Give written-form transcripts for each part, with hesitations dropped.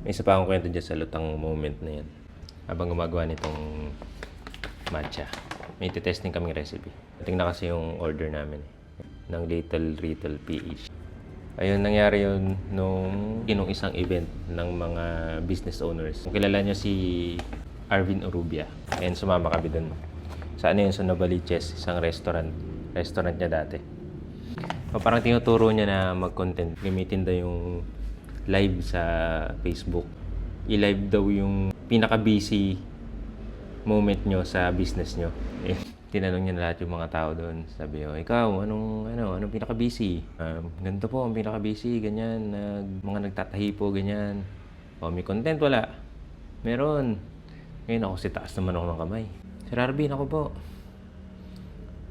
May isa pa akong kwento dyan sa lutang moment na yan. Habang gumagawa nitong matcha, may testing kaming recipe. Tingnan kasi yung order namin ng Little PH. Ayun, nangyari yun nung isang event ng mga business owners. Kilala niya si Arvin Urubia. And sumama kami dun. Sa ano yun, sa Novaliches, isang restaurant. Restaurant niya dati. O, parang tinuturo niya na mag-content. Gamitin daw yung live sa Facebook. I-live daw yung pinaka-busy moment nyo sa business nyo. Tinanong niya na lahat yung mga tao doon. Sabi ko, ikaw, anong pinaka-busy? Ganito po, ang pinaka-busy, ganyan. Mga nagtatahi po, ganyan. O, may content, wala. Meron. Ngayon ako, si taas naman ako ng kamay. Sir Arvin, ako po.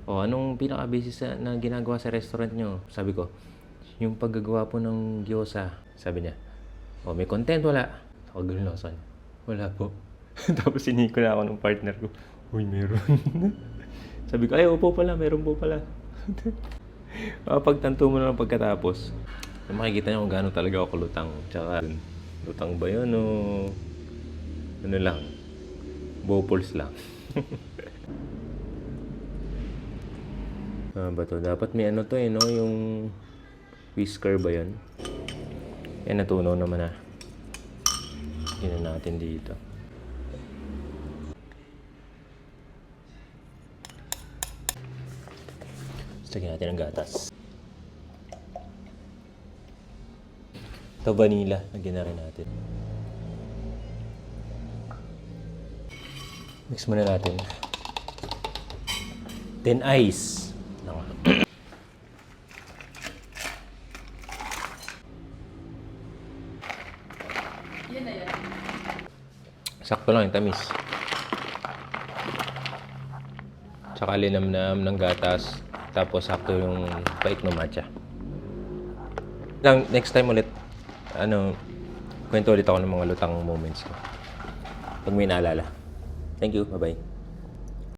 O, anong pinaka-busy na ginagawa sa restaurant nyo? Sabi ko, yung paggagawa po ng gyoza. Sabi niya, o, may content, wala. Ako, gano'n ako sa kanya. Wala po. Tapos siniko na ako ng partner ko. Uy, meron. Sabi ko, ay, opo pala, meron po pala. Pagtanto mo na lang pagkatapos, makikita niyo kung gaano talaga ako lutang. Tsaka, lutang ba yun o ano lang, bopals lang. Ba to? Dapat may ano to no? Yung whisker ba yun? Yan, natunaw naman na. Tingnan natin dito. Lagyan natin ang gatas. Ito vanilla. Lagyan na rin natin. Mix muna natin. Then ice. Yun na yan. Sakto lang yung tamis. Tsaka linamnam ng gatas. Tapos sakto yung pait ng matcha. Next time ulit, kwento ulit ako ng mga lutang moments ko. Pag may naalala. Thank you. Bye-bye.